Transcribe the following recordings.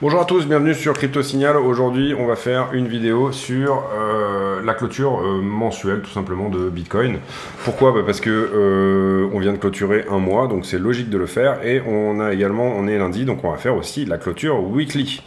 Bonjour à tous, bienvenue sur Crypto Signal. Aujourd'hui, on va faire une vidéo sur la clôture mensuelle, tout simplement, de Bitcoin. Pourquoi ? Parce que on vient de clôturer un mois, donc c'est logique de le faire. Et on est lundi, donc on va faire aussi la clôture weekly.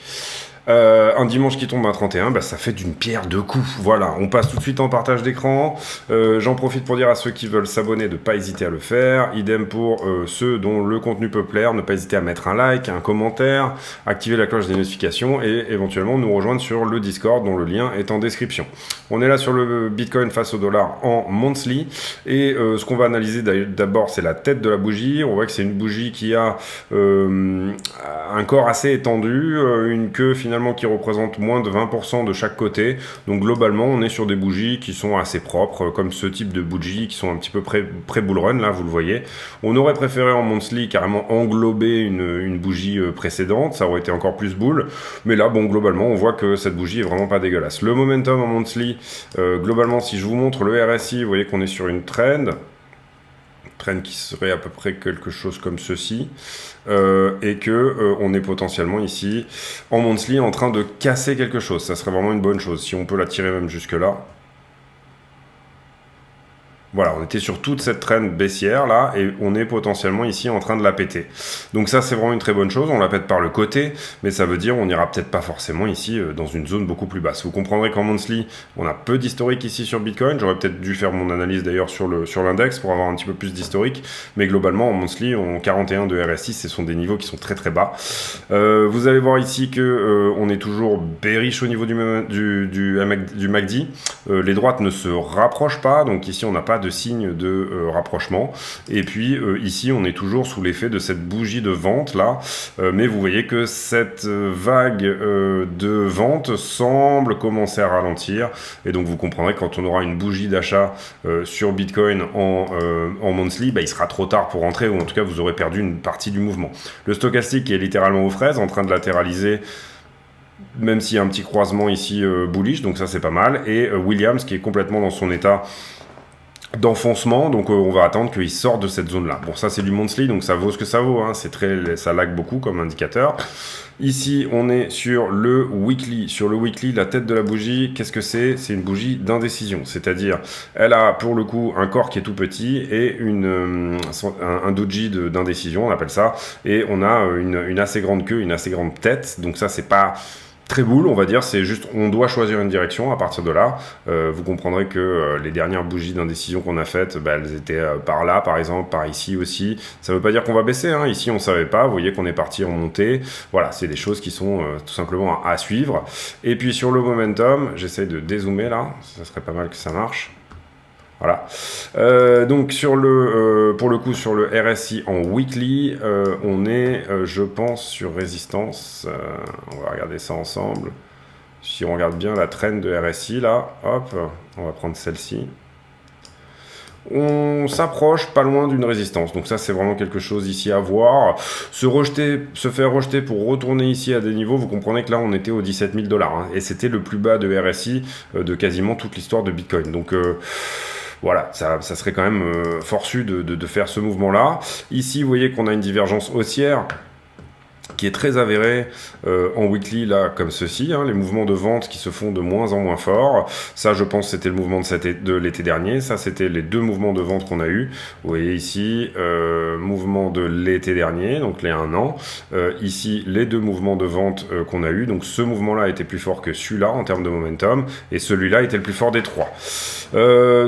Un dimanche qui tombe à 31, ça fait d'une pierre deux coups. Voilà, on passe tout de suite en partage d'écran. J'en profite pour dire à ceux qui veulent s'abonner de ne pas hésiter à le faire. Idem pour ceux dont le contenu peut plaire, ne pas hésiter à mettre un like, un commentaire, activer la cloche des notifications et éventuellement nous rejoindre sur le Discord dont le lien est en description. On est là sur le Bitcoin face au dollar en monthly et ce qu'on va analyser d'abord c'est la tête de la bougie. On voit que c'est une bougie qui a un corps assez étendu, une queue finalement qui représente moins de 20% de chaque côté. Donc globalement, on est sur des bougies qui sont assez propres, comme ce type de bougies qui sont un petit peu pré-bull run, là, vous le voyez. On aurait préféré en monthly carrément englober une bougie précédente, ça aurait été encore plus bull. Mais là, bon, globalement, on voit que cette bougie est vraiment pas dégueulasse. Le momentum en monthly, globalement, si je vous montre le RSI, vous voyez qu'on est sur une trend qui serait à peu près quelque chose comme ceci, et que on est potentiellement ici en monthly en train de casser quelque chose. Ça serait vraiment une bonne chose si on peut la tirer même jusque là. Voilà, on était sur toute cette trend baissière là et on est potentiellement ici en train de la péter. Donc ça c'est vraiment une très bonne chose, on la pète par le côté, mais ça veut dire on n'ira peut-être pas forcément ici dans une zone beaucoup plus basse. Vous comprendrez qu'en monthly, on a peu d'historique ici sur Bitcoin, j'aurais peut-être dû faire mon analyse d'ailleurs sur l'index pour avoir un petit peu plus d'historique, mais globalement en monthly, en 41 de RSI, ce sont des niveaux qui sont très très bas. Vous allez voir ici que on est toujours bearish au niveau du MACD, les droites ne se rapprochent pas, donc ici on n'a pas de signe de rapprochement et puis ici on est toujours sous l'effet de cette bougie de vente là, mais vous voyez que cette vague de vente semble commencer à ralentir et donc vous comprendrez que quand on aura une bougie d'achat sur Bitcoin en monthly, il sera trop tard pour rentrer ou en tout cas vous aurez perdu une partie du mouvement. Le stochastique est littéralement aux fraises en train de latéraliser, même s'il y a un petit croisement ici bullish, donc ça c'est pas mal, et Williams qui est complètement dans son état d'enfoncement, donc on va attendre qu'il sorte de cette zone là. Bon, ça c'est du monthly, donc ça vaut ce que ça vaut, hein. Ça lag beaucoup comme indicateur. Ici on est sur le weekly. Sur le weekly, la tête de la bougie, qu'est-ce que c'est? C'est une bougie d'indécision, c'est-à-dire elle a pour le coup un corps qui est tout petit et un doji d'indécision, on appelle ça, et on a une assez grande queue, une assez grande tête, donc ça c'est pas très bull, on va dire, c'est juste on doit choisir une direction à partir de là. Vous comprendrez que les dernières bougies d'indécision qu'on a faites, elles étaient par là, par exemple, par ici aussi. Ça veut pas dire qu'on va baisser, hein. Ici on savait pas, vous voyez qu'on est parti en montée. Voilà, c'est des choses qui sont tout simplement à suivre. Et puis sur le momentum, j'essaye de dézoomer là, ça serait pas mal que ça marche. Voilà. Donc pour le coup sur le RSI en weekly, on est je pense sur résistance. On va regarder ça ensemble. Si on regarde bien la trend de RSI là, hop, on va prendre celle-ci. On s'approche pas loin d'une résistance, donc ça c'est vraiment quelque chose ici à voir. Se faire rejeter pour retourner ici à des niveaux, vous comprenez que là on était aux 17 000 $, hein, et c'était le plus bas de RSI de quasiment toute l'histoire de Bitcoin. Donc voilà, ça serait quand même forçu de faire ce mouvement-là. Ici, vous voyez qu'on a une divergence haussière qui est très avérée en weekly, là, comme ceci, hein, les mouvements de vente qui se font de moins en moins forts. Ça, je pense, c'était le mouvement de l'été dernier. Ça, c'était les deux mouvements de vente qu'on a eu. Vous voyez ici, mouvement de l'été dernier, donc les 1 an. Ici, les deux mouvements de vente qu'on a eu. Donc, ce mouvement-là était plus fort que celui-là en termes de momentum, et celui-là était le plus fort des trois.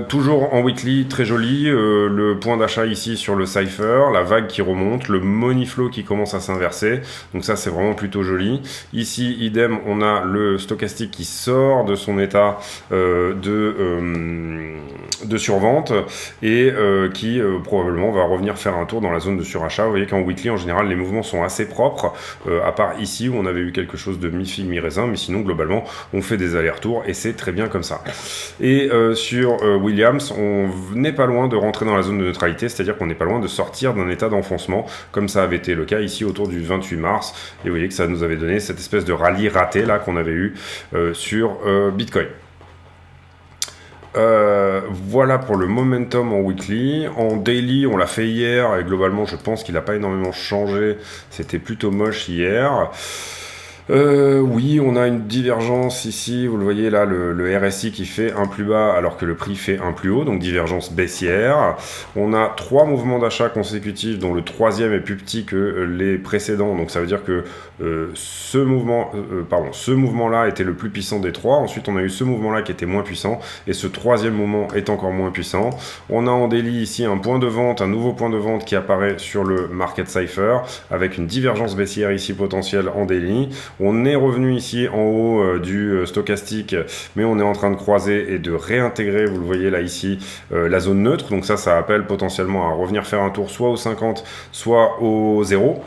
Toujours en weekly, très joli, le point d'achat ici sur le Cypher, la vague qui remonte, le money flow qui commence à s'inverser, donc ça c'est vraiment plutôt joli. Ici, idem, on a le stochastique qui sort de son état de survente et qui probablement va revenir faire un tour dans la zone de surachat. Vous voyez qu'en weekly, en général, les mouvements sont assez propres, à part ici où on avait eu quelque chose de mi-figue, mi-raisin, mais sinon, globalement, on fait des allers-retours et c'est très bien comme ça. Et sur Williams, on n'est pas loin de rentrer dans la zone de neutralité, c'est-à-dire qu'on n'est pas loin de sortir d'un état d'enfoncement, comme ça avait été le cas ici autour du 28 mars, et vous voyez que ça nous avait donné cette espèce de rallye raté là qu'on avait eu sur Bitcoin. Voilà pour le momentum en weekly. En daily, on l'a fait hier et globalement, je pense qu'il n'a pas énormément changé. C'était plutôt moche hier. Oui, on a une divergence ici, vous le voyez là, le RSI qui fait un plus bas alors que le prix fait un plus haut, donc divergence baissière. On a 3 mouvements d'achat consécutifs, dont le troisième est plus petit que les précédents, donc ça veut dire que ce mouvement-là était le plus puissant des 3. Ensuite, on a eu ce mouvement-là qui était moins puissant, et ce troisième mouvement est encore moins puissant. On a en daily ici un point de vente, un nouveau point de vente qui apparaît sur le Market Cipher, avec une divergence baissière ici potentielle en daily. On est revenu ici en haut du stochastique, mais on est en train de croiser et de réintégrer, vous le voyez là ici, la zone neutre. Donc ça appelle potentiellement à revenir faire un tour soit au 50, soit au 0.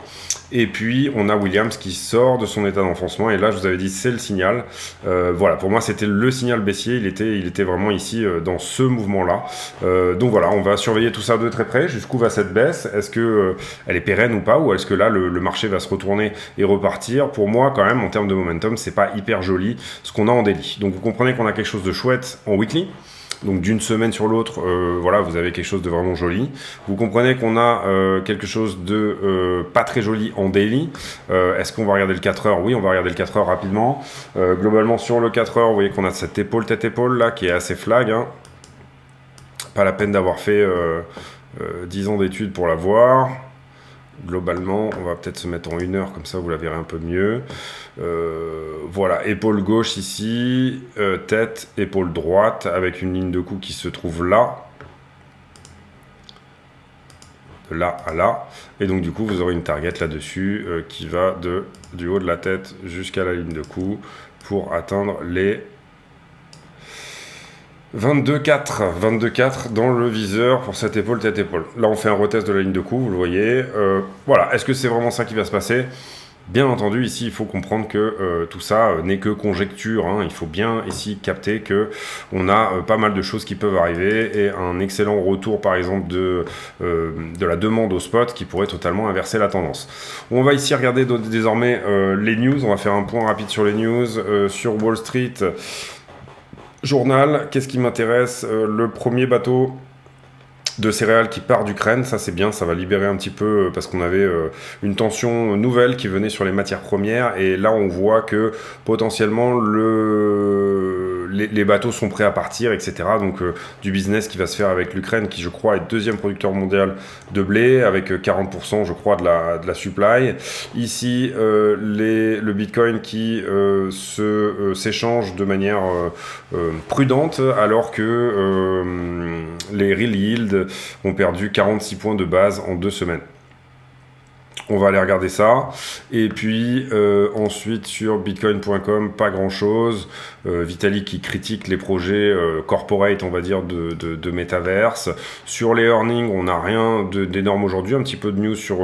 Et puis on a Williams qui sort de son état d'enfoncement, et là je vous avais dit c'est le signal. Voilà, pour moi c'était le signal baissier, il était vraiment ici dans ce mouvement là. Donc voilà, on va surveiller tout ça de très près. Jusqu'où va cette baisse? Est-ce que elle est pérenne ou pas, ou est-ce que là le marché va se retourner et repartir? Pour moi quand même, en termes de momentum, c'est pas hyper joli ce qu'on a en daily. Donc vous comprenez qu'on a quelque chose de chouette en weekly. Donc d'une semaine sur l'autre, voilà, vous avez quelque chose de vraiment joli. Vous comprenez qu'on a quelque chose de pas très joli en daily. Est-ce qu'on va regarder le 4 heures? Oui, on va regarder le 4 heures rapidement. Globalement, sur le 4 heures, vous voyez qu'on a cette épaule tête-épaule là qui est assez flag. Hein. Pas la peine d'avoir fait 10 ans d'études pour la voir. Globalement, on va peut-être se mettre en 1 heure, comme ça vous la verrez un peu mieux. Voilà, épaule gauche ici, tête, épaule droite, avec une ligne de cou qui se trouve là. De là à là. Et donc du coup, vous aurez une target là-dessus qui va du haut de la tête jusqu'à la ligne de cou pour atteindre les 22,4 dans le viseur pour cette épaule tête-épaule. Là, on fait un retest de la ligne de cou, vous le voyez. Voilà, est-ce que c'est vraiment ça qui va se passer? Bien entendu, ici, il faut comprendre que tout ça n'est que conjecture. Hein. Il faut bien ici capter que on a pas mal de choses qui peuvent arriver, et un excellent retour, par exemple, de la demande au spot qui pourrait totalement inverser la tendance. On va ici regarder désormais les news. On va faire un point rapide sur les news. Sur Wall Street Journal, qu'est-ce qui m'intéresse? Le premier bateau de céréales qui part d'Ukraine, ça c'est bien, ça va libérer un petit peu parce qu'on avait une tension nouvelle qui venait sur les matières premières, et là on voit que potentiellement les bateaux sont prêts à partir, etc. Donc du business qui va se faire avec l'Ukraine, qui je crois est deuxième producteur mondial de blé, avec 40% je crois de la supply. Ici le Bitcoin qui s'échange de manière prudente, alors que les real yields ont perdu 46 points de base en 2 semaines. On va aller regarder ça. Et puis ensuite sur bitcoin.com, pas grand chose. Vitalik qui critique les projets corporate, on va dire, de Metaverse. Sur les earnings, on n'a rien d'énorme aujourd'hui. Un petit peu de news sur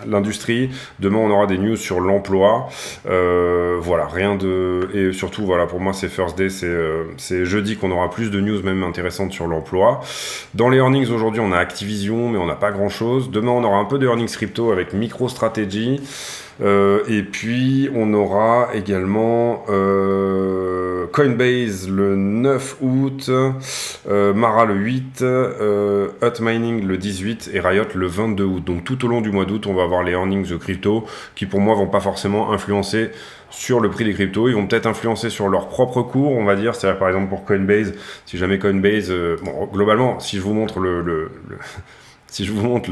l'industrie. Demain, on aura des news sur l'emploi. Voilà, rien de... Et surtout, voilà, pour moi, c'est First Day. C'est jeudi qu'on aura plus de news, même intéressantes, sur l'emploi. Dans les earnings, aujourd'hui, on a Activision, mais on n'a pas grand-chose. Demain, on aura un peu de earnings crypto avec MicroStrategy. Et puis on aura également Coinbase le 9 août, Mara le 8, Hut Mining le 18 et Riot le 22 août. Donc tout au long du mois d'août, on va avoir les earnings de crypto qui pour moi vont pas forcément influencer sur le prix des cryptos. Ils vont peut-être influencer sur leur propre cours, on va dire. C'est-à-dire par exemple pour Coinbase, si jamais Coinbase, bon, globalement, si je vous montre si je vous montre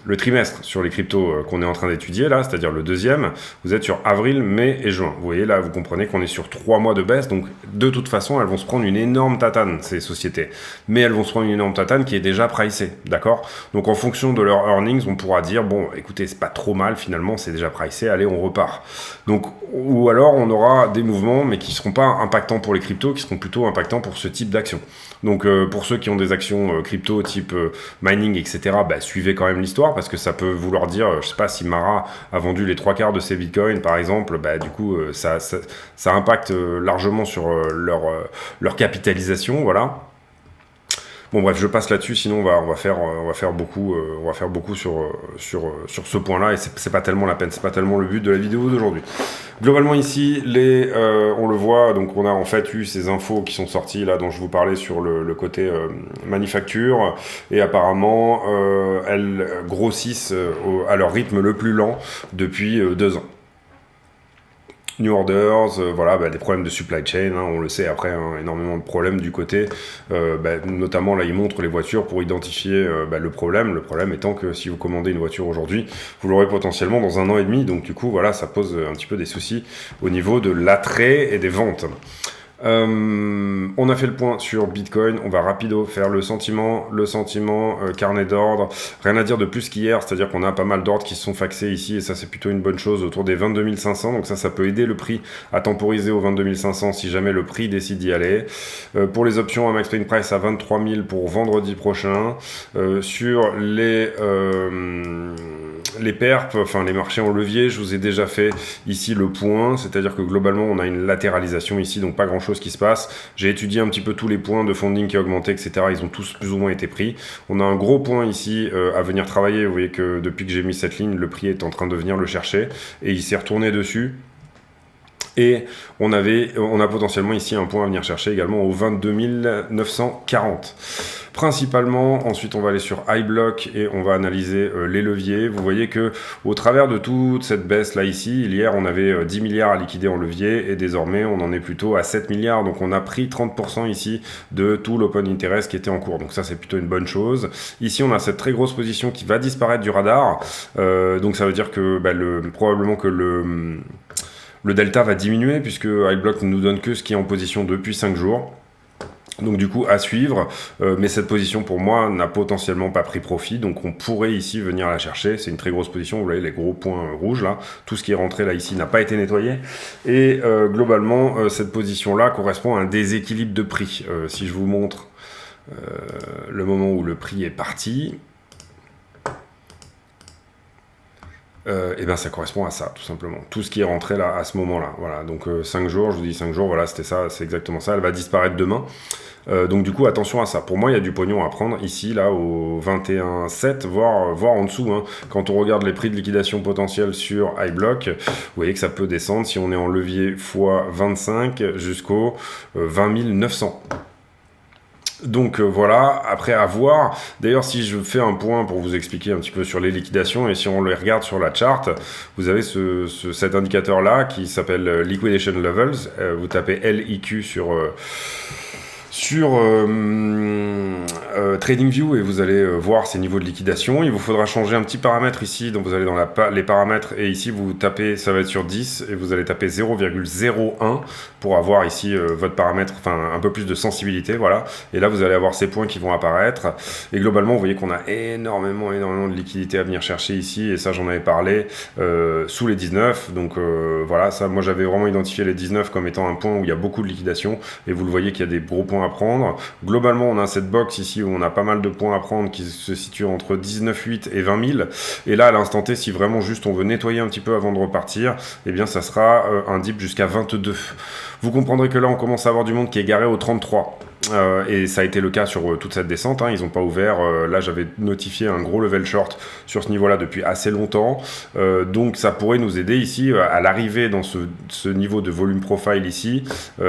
le trimestre sur les cryptos qu'on est en train d'étudier là, c'est-à-dire le deuxième, vous êtes sur avril, mai et juin. Vous voyez là, vous comprenez qu'on est sur 3 mois de baisse, donc de toute façon, elles vont se prendre une énorme tatane, ces sociétés. Mais elles vont se prendre une énorme tatane qui est déjà pricée, d'accord? Donc en fonction de leurs earnings, on pourra dire, bon, écoutez, c'est pas trop mal, finalement, c'est déjà pricé, allez, on repart. Donc, ou alors, on aura des mouvements, mais qui seront pas impactants pour les cryptos, qui seront plutôt impactants pour ce type d'action. Donc pour ceux qui ont des actions crypto type mining, etc., bah, suivez quand même l'histoire, parce que ça peut vouloir dire, je sais pas, si Mara a vendu les 3/4 de ses bitcoins par exemple, bah, du coup ça impacte largement sur leur capitalisation, voilà. Bon bref, je passe là-dessus, sinon on va faire beaucoup sur ce point-là, et c'est pas tellement la peine, c'est pas tellement le but de la vidéo d'aujourd'hui. Globalement ici, on le voit, donc on a en fait eu ces infos qui sont sorties là, dont je vous parlais sur le côté manufacture, et apparemment elles grossissent à leur rythme le plus lent depuis 2 ans. New orders, voilà, des problèmes de supply chain, hein, on le sait après, hein, énormément de problèmes du côté, notamment là ils montrent les voitures pour identifier le problème étant que si vous commandez une voiture aujourd'hui, vous l'aurez potentiellement dans 1 an et demi, donc du coup voilà, ça pose un petit peu des soucis au niveau de l'attrait et des ventes. On a fait le point sur Bitcoin, on va rapido faire le sentiment carnet d'ordre, rien à dire de plus qu'hier, c'est à dire qu'on a pas mal d'ordres qui se sont faxés ici, et ça c'est plutôt une bonne chose, autour des 22 500, donc ça peut aider le prix à temporiser aux 22 500 si jamais le prix décide d'y aller. Pour les options, un max pain price à 23 000 pour vendredi prochain. Sur les perps, enfin les marchés en levier, je vous ai déjà fait ici le point, c'est-à-dire que globalement on a une latéralisation ici, donc pas grand chose qui se passe. J'ai étudié un petit peu tous les points de funding qui augmentaient, etc. Ils ont tous plus ou moins été pris. On a un gros point ici à venir travailler. Vous voyez que depuis que j'ai mis cette ligne, le prix est en train de venir le chercher, et il s'est retourné dessus. Et on a potentiellement ici un point à venir chercher également au 22 940. Principalement, ensuite on va aller sur iBlock et on va analyser les leviers. Vous voyez que au travers de toute cette baisse là ici, hier on avait 10 milliards à liquider en levier, et désormais on en est plutôt à 7 milliards. Donc on a pris 30% ici de tout l'open interest qui était en cours. Donc ça c'est plutôt une bonne chose. Ici on a cette très grosse position qui va disparaître du radar. Donc ça veut dire que probablement que le delta va diminuer, puisque iBlock ne nous donne que ce qui est en position depuis 5 jours. Donc du coup à suivre, mais cette position pour moi n'a potentiellement pas pris profit, donc on pourrait ici venir la chercher. C'est une très grosse position, vous voyez les gros points rouges là, tout ce qui est rentré là ici n'a pas été nettoyé, et globalement cette position là correspond à un déséquilibre de prix. Si je vous montre le moment où le prix est parti, et ben ça correspond à ça, tout simplement. Tout ce qui est rentré là, à ce moment-là. Voilà, donc 5 jours, je vous dis 5 jours, voilà, c'était ça, c'est exactement ça. Elle va disparaître demain. Donc du coup, attention à ça. Pour moi, il y a du pognon à prendre ici, là, au 21,7, voire en dessous. Hein. Quand on regarde les prix de liquidation potentiels sur iBlock, vous voyez que ça peut descendre, si on est en levier x 25, jusqu'au 20 900. Donc voilà, après à voir. D'ailleurs, si je fais un point pour vous expliquer un petit peu sur les liquidations, et si on les regarde sur la charte, vous avez cet indicateur là qui s'appelle Liquidation Levels. Vous tapez LIQ sur TradingView et vous allez voir ces niveaux de liquidation. Il vous faudra changer un petit paramètre ici, donc vous allez dans les paramètres, et ici vous tapez, ça va être sur 10, et vous allez taper 0,01 pour avoir ici votre paramètre, enfin un peu plus de sensibilité, voilà. Et là vous allez avoir ces points qui vont apparaître, et globalement vous voyez qu'on a énormément de liquidité à venir chercher ici, et ça j'en avais parlé sous les 19, donc voilà, ça moi j'avais vraiment identifié les 19 comme étant un point où il y a beaucoup de liquidation, et vous le voyez qu'il y a des gros points à prendre. Globalement on a cette box ici où on a pas mal de points à prendre qui se situent entre 19,8 et 20 000, et là à l'instant T, si vraiment juste on veut nettoyer un petit peu avant de repartir, eh bien ça sera un dip jusqu'à 22. Vous comprendrez que là on commence à avoir du monde qui est garé au 33. Et ça a été le cas sur toute cette descente, hein. Ils n'ont pas ouvert, là j'avais notifié un gros level short sur ce niveau là depuis assez longtemps, donc ça pourrait nous aider ici à l'arrivée dans ce niveau de volume profile ici,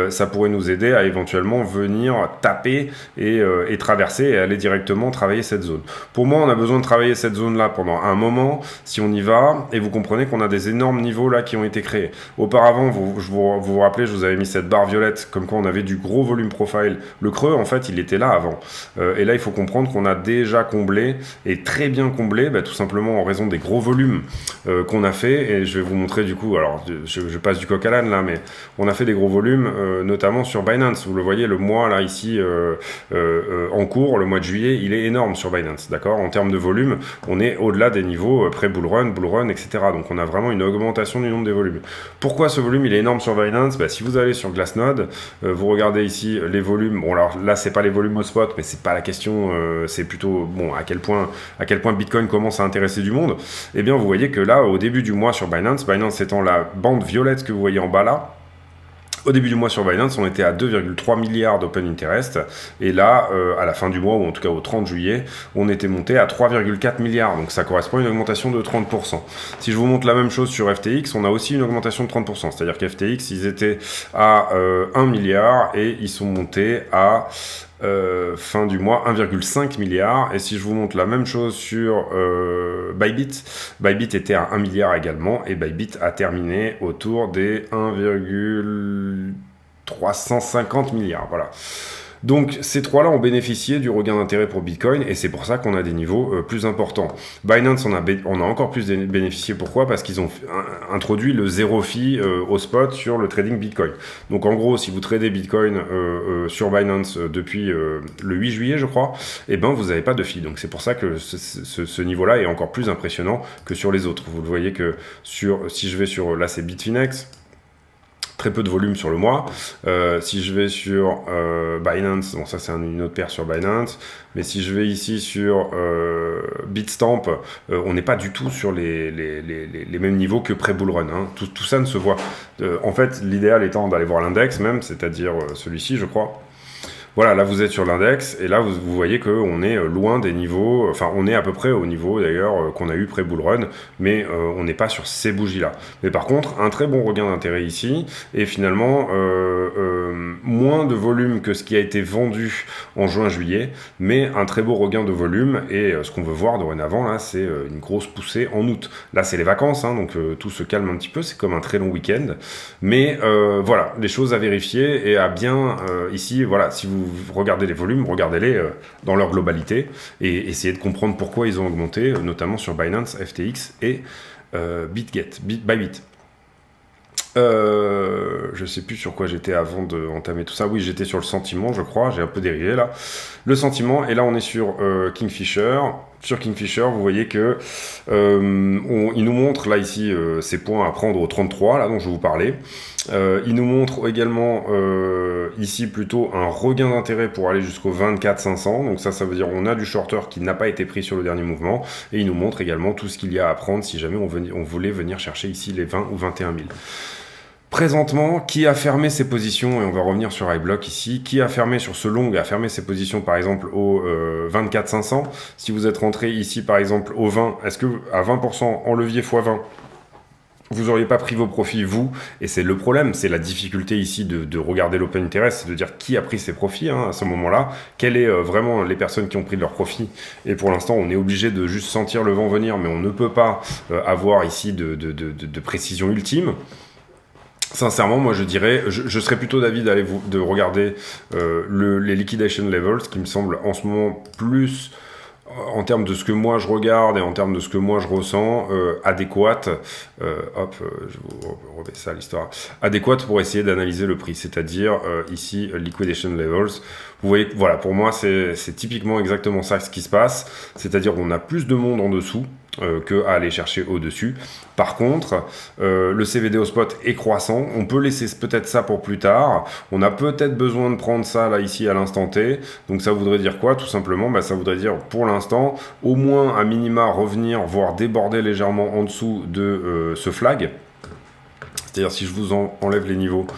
ça pourrait nous aider à éventuellement venir taper et traverser et aller directement travailler cette zone. Pour moi on a besoin de travailler cette zone là pendant un moment si on y va, et vous comprenez qu'on a des énormes niveaux là qui ont été créés. Auparavant vous vous rappelez, je vous avais mis cette barre violette comme quoi on avait du gros volume profile. Le creux, en fait, il était là avant. Et là, il faut comprendre qu'on a déjà comblé, et très bien comblé, tout simplement en raison des gros volumes qu'on a fait. Et je vais vous montrer du coup, alors je passe du coq à l'âne là, mais on a fait des gros volumes, notamment sur Binance. Vous le voyez, le mois là, ici, en cours, le mois de juillet, il est énorme sur Binance, d'accord? En termes de volume, on est au-delà des niveaux pré-bull run, etc. Donc on a vraiment une augmentation du nombre des volumes. Pourquoi ce volume, il est énorme sur Binance? Si vous allez sur Glassnode, vous regardez ici les volumes. Bon, alors là, c'est pas les volumes au spot, mais c'est pas la question. C'est plutôt bon à quel point Bitcoin commence à intéresser du monde. Eh bien, vous voyez que là, au début du mois sur Binance étant la bande violette que vous voyez en bas là, Au début du mois sur Binance, on était à 2,3 milliards d'open interest. Et là, à la fin du mois, ou en tout cas au 30 juillet, on était monté à 3,4 milliards. Donc ça correspond à une augmentation de 30%. Si je vous montre la même chose sur FTX, on a aussi une augmentation de 30%. C'est-à-dire qu'FTX, ils étaient à 1 milliard et ils sont montés à... fin du mois 1,5 milliard. Et si je vous montre la même chose sur Bybit, Bybit était à 1 milliard également et Bybit a terminé autour des 1,350 milliards. Voilà. Donc ces trois-là ont bénéficié du regain d'intérêt pour Bitcoin et c'est pour ça qu'on a des niveaux plus importants. Binance on a encore plus bénéficié. Pourquoi? Parce qu'ils ont introduit le zéro fee au spot sur le trading Bitcoin. Donc en gros, si vous tradez Bitcoin sur Binance depuis le 8 juillet, je crois, eh ben vous n'avez pas de fee. Donc c'est pour ça que ce niveau-là est encore plus impressionnant que sur les autres. Vous le voyez que si je vais sur, là c'est Bitfinex, très peu de volume sur le mois. Si je vais sur Binance, bon ça c'est une autre paire sur Binance, mais si je vais ici sur Bitstamp, on n'est pas du tout sur les mêmes niveaux que pré-bull run. Hein. Tout ça ne se voit. En fait, l'idéal étant d'aller voir l'index même, c'est-à-dire celui-ci, je crois. Voilà, là vous êtes sur l'index et là vous voyez qu'on est loin des niveaux, enfin on est à peu près au niveau d'ailleurs qu'on a eu pré-bull run, mais on n'est pas sur ces bougies-là. Mais par contre, un très bon regain d'intérêt ici et finalement moins de volume que ce qui a été vendu en juin-juillet, mais un très beau regain de volume et ce qu'on veut voir dorénavant là, c'est une grosse poussée en août. Là c'est les vacances, hein, donc tout se calme un petit peu, c'est comme un très long week-end, mais voilà, les choses à vérifier et à bien ici, voilà, si vous regardez les volumes, regardez-les dans leur globalité et essayez de comprendre pourquoi ils ont augmenté, notamment sur Binance, FTX et Bybit. Je sais plus sur quoi j'étais avant d'entamer tout ça. Oui, j'étais sur le sentiment, je crois. J'ai un peu dérivé là. Le sentiment, et là on est sur Kingfisher. Sur Kingfisher, vous voyez que il nous montre là ici ces points à prendre au 33, là dont je vous parlais. Il nous montre également ici plutôt un regain d'intérêt pour aller jusqu'au 24 500. Donc ça veut dire on a du shorter qui n'a pas été pris sur le dernier mouvement. Et il nous montre également tout ce qu'il y a à prendre si jamais on voulait venir chercher ici les 20 ou 21 000. Présentement, qui a fermé ses positions, et on va revenir sur iBlock ici, qui a fermé sur ce long, a fermé ses positions par exemple au 24 500. Si vous êtes rentré ici par exemple au 20, est-ce que à 20% en levier x20, vous n'auriez pas pris vos profits, vous? Et c'est le problème, c'est la difficulté ici de regarder l'open interest, c'est de dire qui a pris ses profits à ce moment-là, quelles sont vraiment les personnes qui ont pris leurs profits. Et pour l'instant, on est obligé de juste sentir le vent venir, mais on ne peut pas avoir ici de précision ultime. Sincèrement, moi je dirais, je serais plutôt d'avis de regarder les liquidation levels, qui me semble en ce moment plus, en termes de ce que moi je regarde et en termes de ce que moi je ressens, adéquate. Je vous remets ça à l'histoire. Adéquate pour essayer d'analyser le prix, c'est-à-dire ici liquidation levels. Vous voyez, voilà, pour moi c'est typiquement exactement ça ce qui se passe, c'est-à-dire qu'on a plus de monde en dessous que à aller chercher au-dessus. Par contre, le CVD au spot est croissant. On peut laisser peut-être ça pour plus tard. On a peut-être besoin de prendre ça là ici à l'instant T. Donc ça voudrait dire quoi? Tout simplement, ça voudrait dire pour l'instant, au moins à minima revenir, voire déborder légèrement en dessous de ce flag. C'est-à-dire si je vous enlève les niveaux,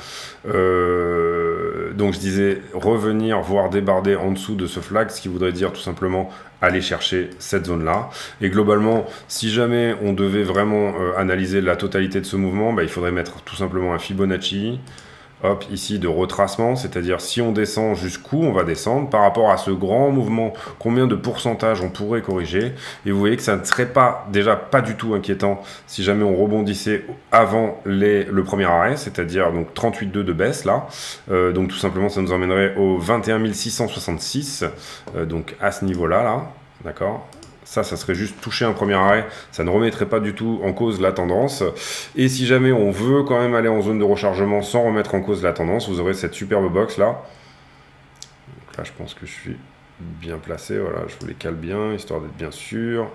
donc je disais revenir, voire déborder en dessous de ce flag, ce qui voudrait dire tout simplement aller chercher cette zone-là. Et globalement, si jamais on devait vraiment analyser la totalité de ce mouvement, il faudrait mettre tout simplement un Fibonacci, hop, ici de retracement, c'est-à-dire si on descend jusqu'où on va descendre, par rapport à ce grand mouvement, combien de pourcentage on pourrait corriger, et vous voyez que ça ne serait déjà pas du tout inquiétant si jamais on rebondissait avant le premier arrêt, c'est-à-dire donc 38,2 de baisse là, donc tout simplement ça nous emmènerait au 21 666, donc à ce niveau-là, là, d'accord ? Ça serait juste toucher un premier arrêt, ça ne remettrait pas du tout en cause la tendance. Et si jamais on veut quand même aller en zone de rechargement sans remettre en cause la tendance, vous aurez cette superbe box là. Donc là, je pense que je suis bien placé, voilà, je vous les cale bien, histoire d'être bien sûr.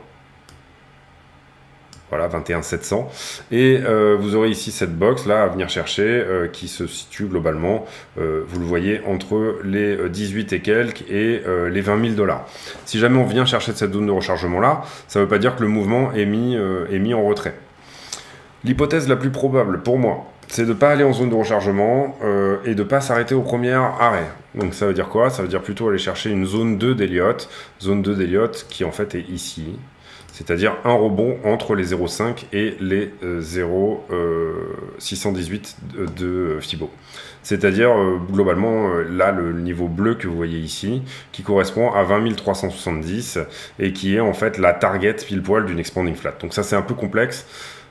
Voilà, 21 700. Et vous aurez ici cette box là à venir chercher qui se situe globalement, vous le voyez, entre les 18 et quelques et les 20 000 $. Si jamais on vient chercher cette zone de rechargement là, ça ne veut pas dire que le mouvement est mis en retrait. L'hypothèse la plus probable pour moi, c'est de ne pas aller en zone de rechargement et de ne pas s'arrêter au premier arrêt. Donc ça veut dire quoi? Ça veut dire plutôt aller chercher une zone 2 d'Elliott, zone 2 d'Elliott qui en fait est ici, c'est-à-dire un rebond entre les 0,5 et les 0,618 de Fibo. C'est-à-dire globalement là le niveau bleu que vous voyez ici qui correspond à 20 370 et qui est en fait la target pile poil d'une expanding flat. Donc ça c'est un peu complexe.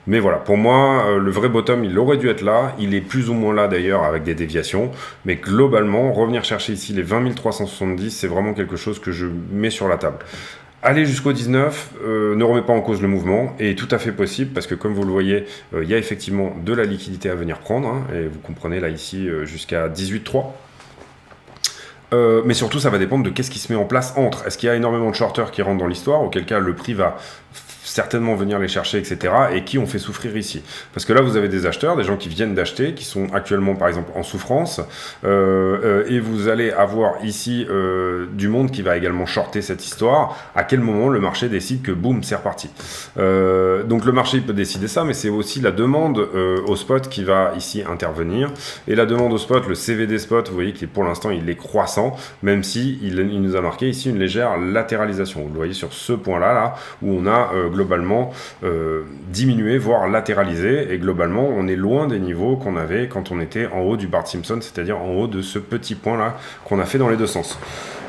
Mais voilà, pour moi, le vrai bottom, il aurait dû être là. Il est plus ou moins là d'ailleurs avec des déviations. Mais globalement, revenir chercher ici les 20 370, c'est vraiment quelque chose que je mets sur la table. Aller jusqu'au 19 ne remet pas en cause le mouvement et est tout à fait possible parce que comme vous le voyez, il y a effectivement de la liquidité à venir prendre. Hein, et vous comprenez là ici jusqu'à 18,3. Mais surtout, ça va dépendre de qu'est-ce qui se met en place entre. Est-ce qu'il y a énormément de shorters qui rentrent dans l'histoire, auquel cas le prix va certainement venir les chercher, etc. et qui ont fait souffrir ici. Parce que là, vous avez des acheteurs, des gens qui viennent d'acheter, qui sont actuellement, par exemple, en souffrance, et vous allez avoir ici du monde qui va également shorter cette histoire. À quel moment le marché décide que, boum, c'est reparti. Donc le marché peut décider ça, mais c'est aussi la demande au spot qui va ici intervenir. Et la demande au spot, le CVD spot, vous voyez qu'il pour l'instant, il est croissant, même si il nous a marqué ici une légère latéralisation. Vous le voyez sur ce point-là, là, où on a globalement diminué, voire latéralisé, et globalement on est loin des niveaux qu'on avait quand on était en haut du Bart Simpson, c'est-à-dire en haut de ce petit point là qu'on a fait dans les deux sens.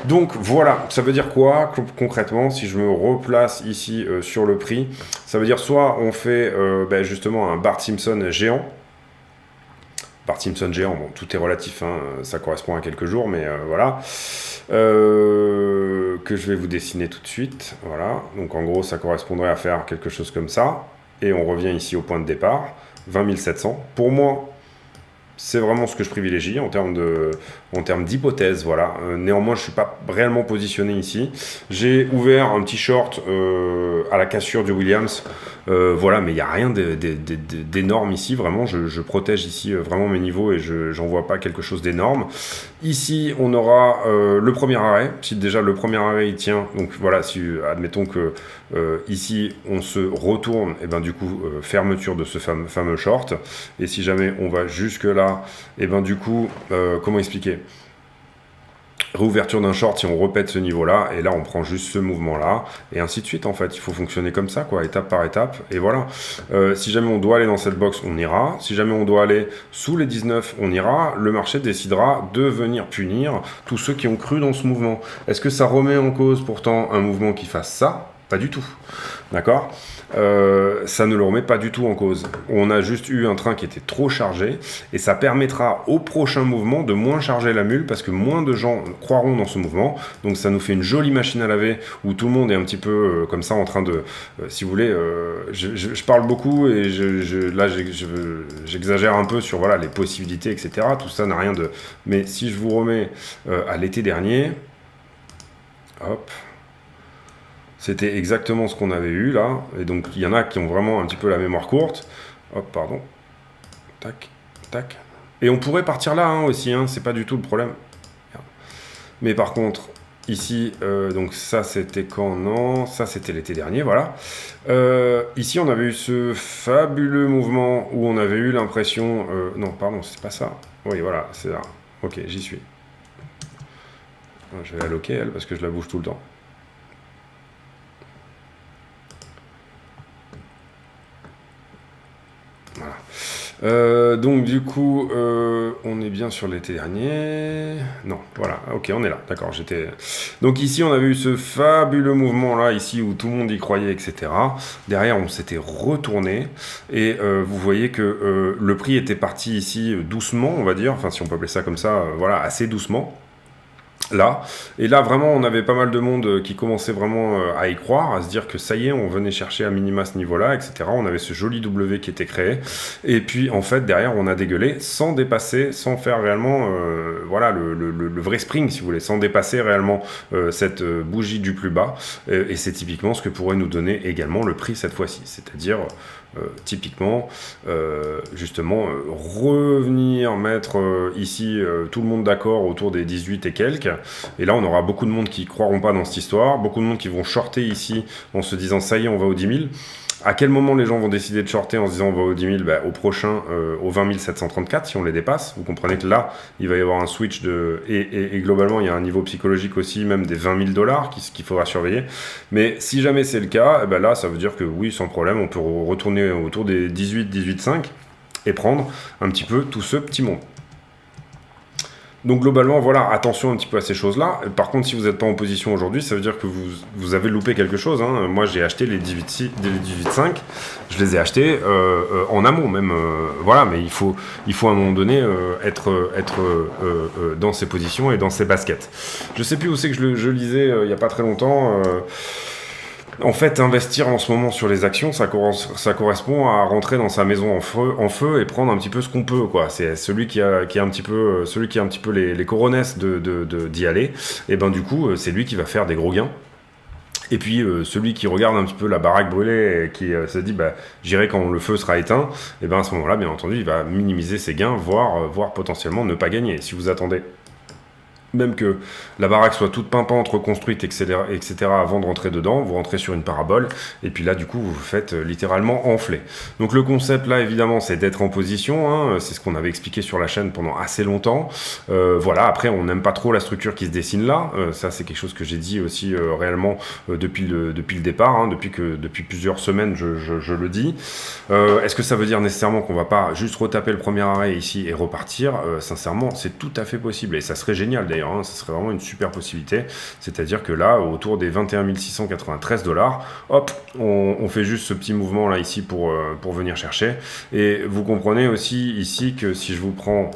Donc voilà, ça veut dire quoi concrètement? Si je me replace ici sur le prix, ça veut dire soit on fait justement un Bart Simpson géant. Bart Simpson géant, bon, tout est relatif, hein, ça correspond à quelques jours, mais voilà. Que je vais vous dessiner tout de suite. Voilà. Donc en gros, ça correspondrait à faire quelque chose comme ça. Et on revient ici au point de départ, 20 700. Pour moi, c'est vraiment ce que je privilégie en termes d'hypothèse, voilà. Néanmoins, je ne suis pas réellement positionné ici. J'ai ouvert un petit short à la cassure du Williams, voilà, mais il n'y a rien d'énorme ici, vraiment. Je protège ici vraiment mes niveaux et j'en vois pas quelque chose d'énorme. Ici, on aura le premier arrêt. Si déjà le premier arrêt il tient, donc voilà, si admettons que ici on se retourne, et ben du coup fermeture de ce fameux short. Et si jamais on va jusque là, et ben du coup comment expliquer? Réouverture d'un short si on répète ce niveau là et là on prend juste ce mouvement là et ainsi de suite. En fait il faut fonctionner comme ça, quoi, étape par étape, et voilà. Si jamais on doit aller dans cette box, on ira. Si jamais on doit aller sous les 19, on ira. Le marché décidera de venir punir tous ceux qui ont cru dans ce mouvement. Est-ce que ça remet en cause pourtant un mouvement qui fasse ça? Pas du tout, d'accord. Ça ne le remet pas du tout en cause. On a juste eu un train qui était trop chargé et ça permettra au prochain mouvement de moins charger la mule parce que moins de gens croiront dans ce mouvement. Donc ça nous fait une jolie machine à laver où tout le monde est un petit peu comme ça en train de, si vous voulez, je parle beaucoup et là j'exagère un peu sur voilà les possibilités, etc. Tout ça n'a rien de... Mais si je vous remets à l'été dernier, hop... C'était exactement ce qu'on avait eu là. Et donc, il y en a qui ont vraiment un petit peu la mémoire courte. Hop, pardon. Tac, tac. Et on pourrait partir là hein, aussi, hein, c'est pas du tout le problème. Mais par contre, ici, donc ça c'était quand? Non, ça c'était l'été dernier, voilà. Ici, on avait eu ce fabuleux mouvement où on avait eu l'impression... non, pardon, c'est pas ça. Oui, voilà, c'est là. Ok, j'y suis. Je vais la loquer, elle, parce que je la bouge tout le temps. Voilà. Donc du coup, on est bien sur l'été dernier. Non, voilà, ok, on est là, d'accord, Donc ici, on avait eu ce fabuleux mouvement-là, ici, où tout le monde y croyait, etc. Derrière, on s'était retourné, et vous voyez que le prix était parti ici doucement, on va dire, enfin si on peut appeler ça comme ça, voilà, assez doucement. Là, et là vraiment on avait pas mal de monde qui commençait vraiment à y croire, à se dire que ça y est, on venait chercher à minima ce niveau là, etc. On avait ce joli W qui était créé, et puis en fait derrière on a dégueulé sans dépasser, sans faire réellement voilà le vrai spring si vous voulez, sans dépasser réellement cette bougie du plus bas, et c'est typiquement ce que pourrait nous donner également le prix cette fois-ci, c'est-à-dire typiquement justement revenir mettre ici tout le monde d'accord autour des 18 et quelques, et là on aura beaucoup de monde qui croiront pas dans cette histoire, beaucoup de monde qui vont shorter ici en se disant ça y est on va aux 10 000, À quel moment les gens vont décider de shorter en se disant on va au 10 000, bah, au prochain, au 20 734 si on les dépasse. Vous comprenez que là, il va y avoir un switch et globalement, il y a un niveau psychologique aussi, même des 20 000 dollars qu'il faudra surveiller. Mais si jamais c'est le cas, bah, là, ça veut dire que oui, sans problème, on peut retourner autour des 18,5 et prendre un petit peu tout ce petit monde. Donc globalement, voilà, attention un petit peu à ces choses-là. Par contre, si vous n'êtes pas en position aujourd'hui, ça veut dire que vous avez loupé quelque chose. Hein. Moi, j'ai acheté les 18,5. Je les ai achetés en amont même. Voilà, mais il faut à un moment donné être dans ces positions et dans ces baskets. Je sais plus où c'est que je lisais il n'y a pas très longtemps. En fait, investir en ce moment sur les actions, ça correspond à rentrer dans sa maison en feu et prendre un petit peu ce qu'on peut, quoi. C'est celui qui a un petit peu, les coronesses d'y aller. Et ben du coup, c'est lui qui va faire des gros gains. Et puis celui qui regarde un petit peu la baraque brûlée et qui se dit bah j'irai quand le feu sera éteint, et ben à ce moment-là, bien entendu, il va minimiser ses gains, voire potentiellement ne pas gagner. Si vous attendez même que la baraque soit toute pimpante, reconstruite, etc., avant de rentrer dedans, vous rentrez sur une parabole, et puis là, du coup, vous vous faites littéralement enfler. Donc le concept, là, évidemment, c'est d'être en position, hein, c'est ce qu'on avait expliqué sur la chaîne pendant assez longtemps. Voilà, après, on n'aime pas trop la structure qui se dessine là, ça, c'est quelque chose que j'ai dit aussi réellement depuis le départ, hein, depuis plusieurs semaines, je le dis. Est-ce que ça veut dire nécessairement qu'on va pas juste retaper le premier arrêt ici et repartir? Sincèrement, c'est tout à fait possible, et ça serait génial d'ailleurs. Hein, ça serait vraiment une super possibilité, c'est-à-dire que là, autour des 21 693 dollars, hop, on fait juste ce petit mouvement là ici pour venir chercher, et vous comprenez aussi ici que si je vous prends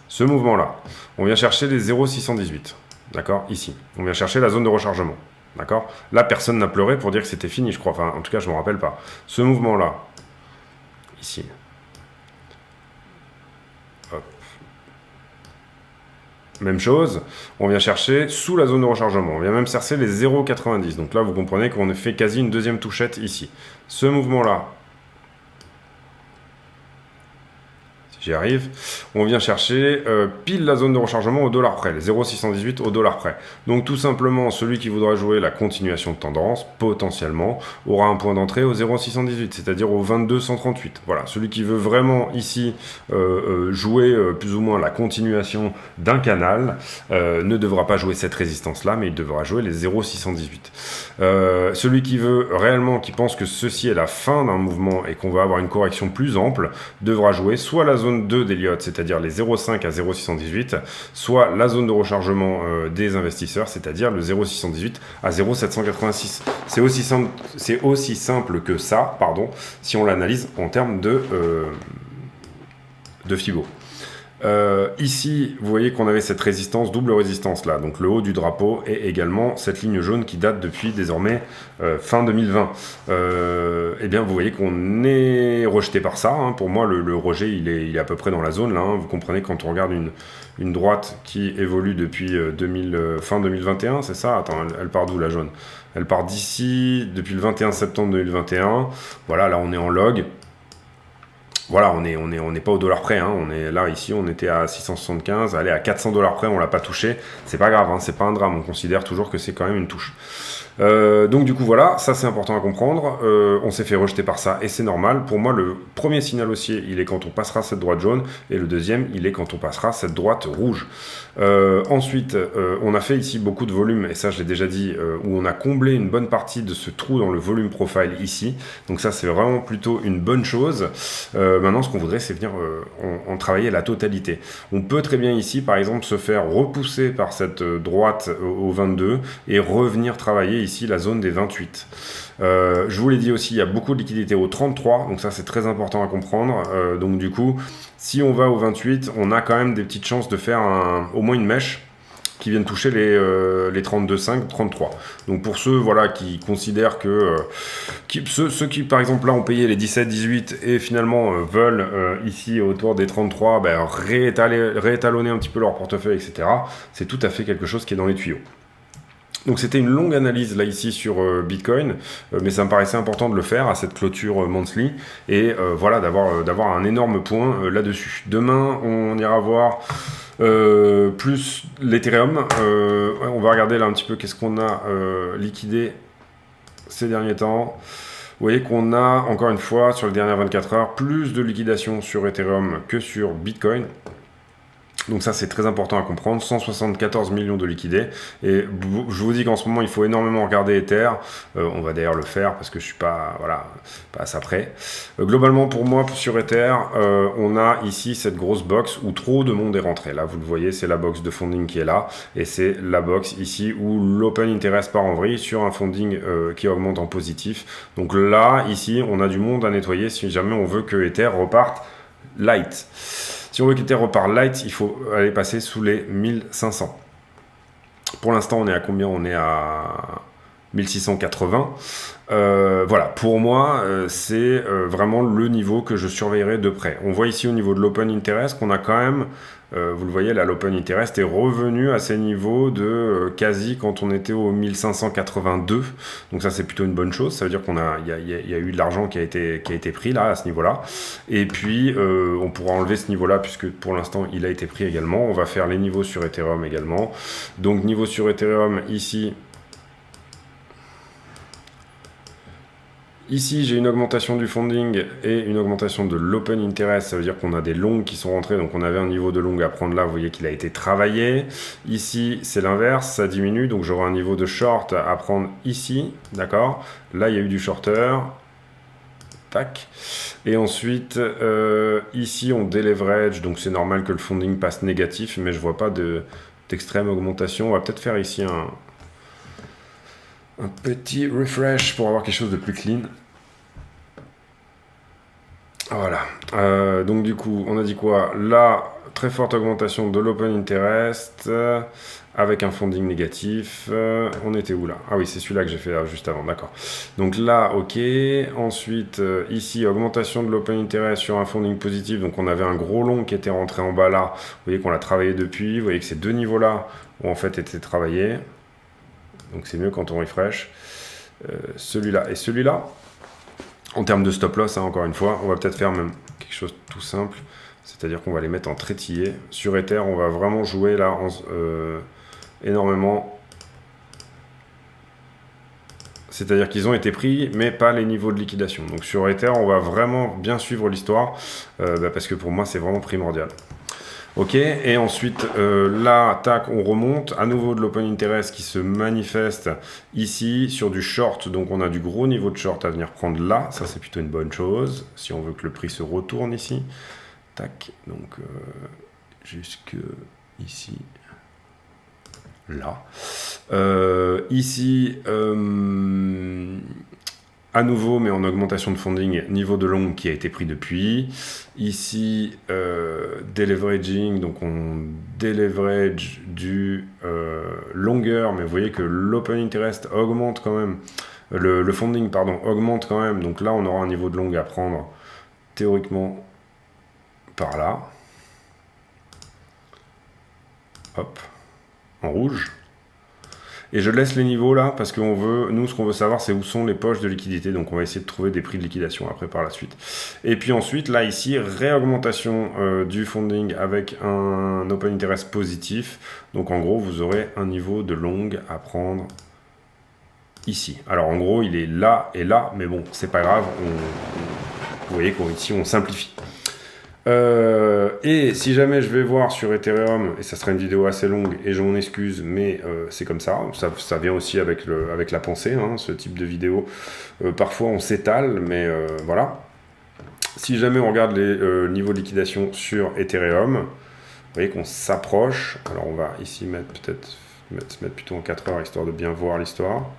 ce mouvement là, on vient chercher les 0,618, d'accord, ici, on vient chercher la zone de rechargement, d'accord, là personne n'a pleuré pour dire que c'était fini, je crois, enfin en tout cas je me rappelle pas, ce mouvement là, ici, hop. Même chose, on vient chercher sous la zone de rechargement, on vient même chercher les 0,90. Donc là, vous comprenez qu'on a fait quasi une deuxième touchette ici. Ce mouvement-là, si j'y arrive, on vient chercher pile la zone de rechargement au dollar près, les 0,618 au dollar près. Donc tout simplement, celui qui voudra jouer la continuation de tendance, potentiellement, aura un point d'entrée au 0,618, c'est-à-dire au 22,138. Voilà, celui qui veut vraiment ici jouer plus ou moins la continuation d'un canal, ne devra pas jouer cette résistance-là, mais il devra jouer les 0,618. Celui qui veut réellement, qui pense que ceci est la fin d'un mouvement et qu'on va avoir une correction plus ample, devra jouer soit la zone 2 d'Elliott, c'est-à-dire les 0,5 à 0,618, soit la zone de rechargement des investisseurs, c'est-à-dire le 0,618 à 0,786. C'est aussi simple que ça, pardon, si on l'analyse en termes de Fibo. Ici, vous voyez qu'on avait cette résistance, double résistance là, donc le haut du drapeau et également cette ligne jaune qui date depuis désormais fin 2020. Eh bien, vous voyez qu'on est rejeté par ça. Hein. Pour moi, le rejet, il est à peu près dans la zone là. Hein. Vous comprenez quand on regarde une droite qui évolue depuis fin 2021, c'est ça? Attends, elle part d'où la jaune? Elle part d'ici, depuis le 21 septembre 2021. Voilà, là on est en log. Voilà, on n'est pas au dollar près, hein. On est là, ici, on était à 675, allez, à 400 dollars près, on l'a pas touché. C'est pas grave, hein, c'est pas un drame, on considère toujours que c'est quand même une touche. Donc du coup voilà, ça c'est important à comprendre, on s'est fait rejeter par ça et c'est normal. Pour moi le premier signal haussier il est quand on passera cette droite jaune et le deuxième il est quand on passera cette droite rouge. Ensuite on a fait ici beaucoup de volume et ça je l'ai déjà dit, où on a comblé une bonne partie de ce trou dans le volume profile ici, donc ça c'est vraiment plutôt une bonne chose. Maintenant ce qu'on voudrait c'est venir en travailler la totalité. On peut très bien ici par exemple se faire repousser par cette droite au 22 et revenir travailler ici la zone des 28. Je vous l'ai dit aussi, il y a beaucoup de liquidités au 33, donc ça c'est très important à comprendre. Donc du coup, si on va au 28, on a quand même des petites chances de faire au moins une mèche qui viennent toucher les 32,5, 33. Donc pour ceux voilà, qui considèrent que... ceux qui par exemple là ont payé les 17, 18 et finalement veulent ici autour des 33 ben, réétalonner un petit peu leur portefeuille, etc. C'est tout à fait quelque chose qui est dans les tuyaux. Donc c'était une longue analyse là ici sur Bitcoin, mais ça me paraissait important de le faire à cette clôture monthly et voilà d'avoir un énorme point là-dessus. Demain on ira voir plus l'Ethereum. On va regarder là un petit peu qu'est-ce qu'on a liquidé ces derniers temps. Vous voyez qu'on a, encore une fois, sur les dernières 24 heures, plus de liquidation sur Ethereum que sur Bitcoin. Donc ça, c'est très important à comprendre. 174 millions de liquidés. Et je vous dis qu'en ce moment, il faut énormément regarder Ether. On va d'ailleurs le faire parce que je suis pas, voilà, pas à ça près. Globalement, pour moi, sur Ether, on a ici cette grosse box où trop de monde est rentré. Là, vous le voyez, c'est la box de funding qui est là. Et c'est la box ici où l'open interest part en vrille sur un funding qui augmente en positif. Donc là, ici, on a du monde à nettoyer si jamais on veut que Ether reparte light. Si on veut qu'Ether repart light, il faut aller passer sous les 1500. Pour l'instant, on est à combien? On est à 1680. Voilà, pour moi, c'est vraiment le niveau que je surveillerai de près. On voit ici au niveau de l'open interest qu'on a quand même, vous le voyez là, l'open interest est revenu à ces niveaux de quasi quand on était au 1582. Donc ça, c'est plutôt une bonne chose. Ça veut dire qu'il y a eu de l'argent qui a été pris là, à ce niveau-là. Et puis, on pourra enlever ce niveau-là puisque pour l'instant, il a été pris également. On va faire les niveaux sur Ethereum également. Donc, niveau sur Ethereum, ici... Ici, j'ai une augmentation du funding et une augmentation de l'open interest. Ça veut dire qu'on a des longs qui sont rentrés. Donc, on avait un niveau de long à prendre là. Vous voyez qu'il a été travaillé. Ici, c'est l'inverse. Ça diminue. Donc, j'aurai un niveau de short à prendre ici. D'accord? Là, il y a eu du shorter. Tac. Et ensuite, ici, on déleverage. Donc, c'est normal que le funding passe négatif. Mais je ne vois pas d'extrême augmentation. On va peut-être faire ici un petit refresh pour avoir quelque chose de plus clean. Voilà. Donc du coup, on a dit quoi? Là, très forte augmentation de l'open interest avec un funding négatif. On était où là? Ah oui, c'est celui-là que j'ai fait là, juste avant, d'accord. Donc là, ok. Ensuite, ici, augmentation de l'open interest sur un funding positif. Donc on avait un gros long qui était rentré en bas là. Vous voyez qu'on l'a travaillé depuis. Vous voyez que ces deux niveaux-là ont en fait été travaillés. Donc c'est mieux quand on refresh. Celui-là et celui-là. En termes de stop loss, hein, encore une fois, on va peut-être faire même quelque chose de tout simple. C'est-à-dire qu'on va les mettre en trétillé. Sur Ether, on va vraiment jouer là énormément. C'est-à-dire qu'ils ont été pris, mais pas les niveaux de liquidation. Donc sur Ether, on va vraiment bien suivre l'histoire, parce que pour moi, c'est vraiment primordial. Ok, et ensuite, là, tac, on remonte, à nouveau de l'open interest qui se manifeste ici sur du short, donc on a du gros niveau de short à venir prendre là, ça c'est plutôt une bonne chose, si on veut que le prix se retourne ici, tac, donc jusque ici, là, ici, à nouveau, mais en augmentation de funding, niveau de long qui a été pris depuis. Ici, deleveraging, donc on deleverage du longueur, mais vous voyez que l'open interest augmente quand même, le funding, pardon, augmente quand même. Donc là, on aura un niveau de long à prendre théoriquement par là. Hop, en rouge. Et je laisse les niveaux là parce que nous, ce qu'on veut savoir, c'est où sont les poches de liquidité. Donc, on va essayer de trouver des prix de liquidation après par la suite. Et puis ensuite, là, ici, réaugmentation du funding avec un open interest positif. Donc, en gros, vous aurez un niveau de long à prendre ici. Alors, en gros, il est là et là, mais bon, c'est pas grave. Vous voyez qu'ici, on simplifie. Et si jamais je vais voir sur Ethereum, et ça sera une vidéo assez longue, et je m'en excuse, mais c'est comme ça vient aussi avec la pensée, hein, ce type de vidéo. Parfois on s'étale, mais voilà. Si jamais on regarde les niveaux de liquidation sur Ethereum, vous voyez qu'on s'approche. Alors on va ici se mettre plutôt en 4 heures, histoire de bien voir l'histoire.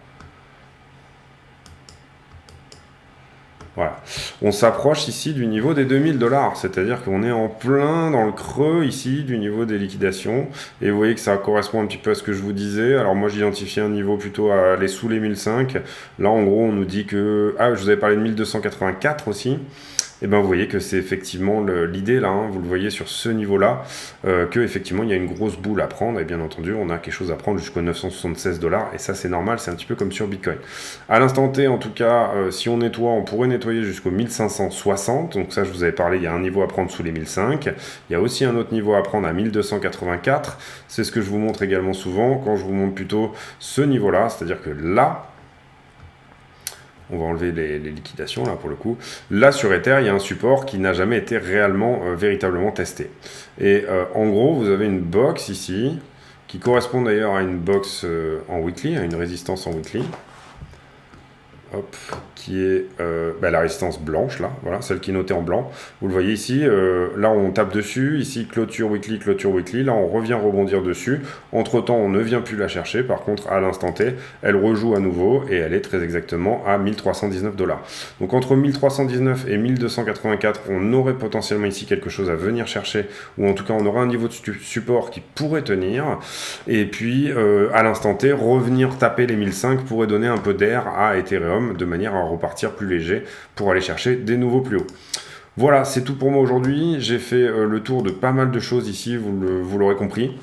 Voilà, on s'approche ici du niveau des 2000 $, c'est-à-dire qu'on est en plein dans le creux ici du niveau des liquidations, et vous voyez que ça correspond un petit peu à ce que je vous disais. Alors moi j'identifiais un niveau plutôt à aller sous les 1005, là en gros on nous dit que, je vous avais parlé de 1284 aussi, et bien vous voyez que c'est effectivement l'idée là, hein, vous le voyez sur ce niveau-là, que effectivement il y a une grosse boule à prendre, et bien entendu on a quelque chose à prendre jusqu'aux 976 $, et ça c'est normal, c'est un petit peu comme sur Bitcoin. À l'instant T, en tout cas, si on nettoie, on pourrait nettoyer jusqu'aux 1560, donc ça je vous avais parlé, il y a un niveau à prendre sous les 1005, il y a aussi un autre niveau à prendre à 1284, c'est ce que je vous montre également souvent, quand je vous montre plutôt ce niveau-là, c'est-à-dire que là, on va enlever les liquidations là pour le coup. Là sur Ether, il y a un support qui n'a jamais été réellement, véritablement testé. Et en gros, vous avez une box ici, qui correspond d'ailleurs à une box en weekly, à une résistance en weekly. Hop, qui est la résistance blanche, là, voilà, celle qui est notée en blanc. Vous le voyez ici, là on tape dessus, ici clôture weekly, là on revient rebondir dessus. Entre-temps, on ne vient plus la chercher, par contre, à l'instant T, elle rejoue à nouveau, et elle est très exactement à 1319 $. Donc entre 1319 et 1284, on aurait potentiellement ici quelque chose à venir chercher, ou en tout cas on aura un niveau de support qui pourrait tenir, et puis à l'instant T, revenir taper les 1005 pourrait donner un peu d'air à Ethereum, de manière à repartir plus léger pour aller chercher des nouveaux plus hauts. Voilà, c'est tout pour moi aujourd'hui. J'ai fait le tour de pas mal de choses ici, vous l'aurez compris.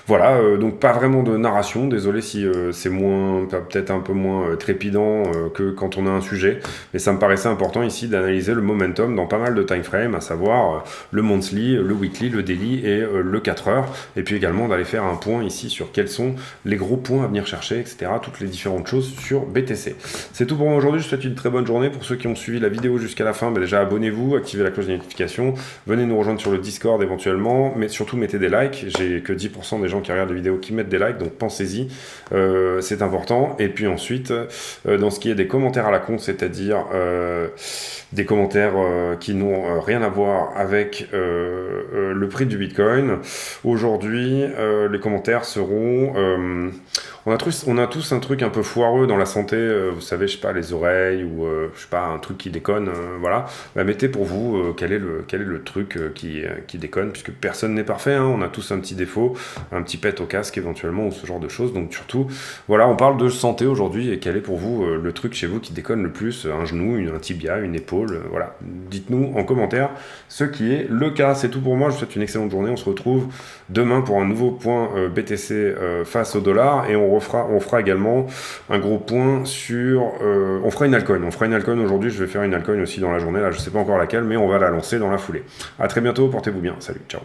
Voilà, donc pas vraiment de narration, désolé si c'est moins, peut-être un peu moins trépidant que quand on a un sujet, mais ça me paraissait important ici d'analyser le momentum dans pas mal de time frames, à savoir le monthly, le weekly, le daily et le 4 heures, et puis également d'aller faire un point ici sur quels sont les gros points à venir chercher, etc., toutes les différentes choses sur BTC. C'est tout pour moi aujourd'hui, je vous souhaite une très bonne journée. Pour ceux qui ont suivi la vidéo jusqu'à la fin, déjà abonnez-vous, activez la cloche de notification, venez nous rejoindre sur le Discord éventuellement, mais surtout mettez des likes. J'ai que 10% des gens qui regardent les vidéos qui mettent des likes, donc pensez-y, c'est important. Et puis ensuite, dans ce qui est des commentaires à la con, c'est-à-dire des commentaires qui n'ont rien à voir avec le prix du Bitcoin, aujourd'hui, les commentaires seront... on a tous un truc un peu foireux dans la santé, vous savez, je sais pas, les oreilles, ou je sais pas, un truc qui déconne, voilà. Bah, mettez pour vous quel est le truc qui déconne, puisque personne n'est parfait, hein, on a tous un petit défaut, un petit pet au casque éventuellement, ou ce genre de choses, donc surtout, voilà, on parle de santé aujourd'hui, et quel est pour vous le truc chez vous qui déconne le plus, un genou, un tibia, une épaule, voilà. Dites-nous en commentaire ce qui est le cas. C'est tout pour moi, je vous souhaite une excellente journée, on se retrouve demain pour un nouveau point BTC face au dollar, et on fera également un gros point sur... on fera une altcoin aujourd'hui, je vais faire une altcoin aussi dans la journée, là je sais pas encore laquelle, mais on va la lancer dans la foulée. À très bientôt, portez-vous bien, salut, ciao.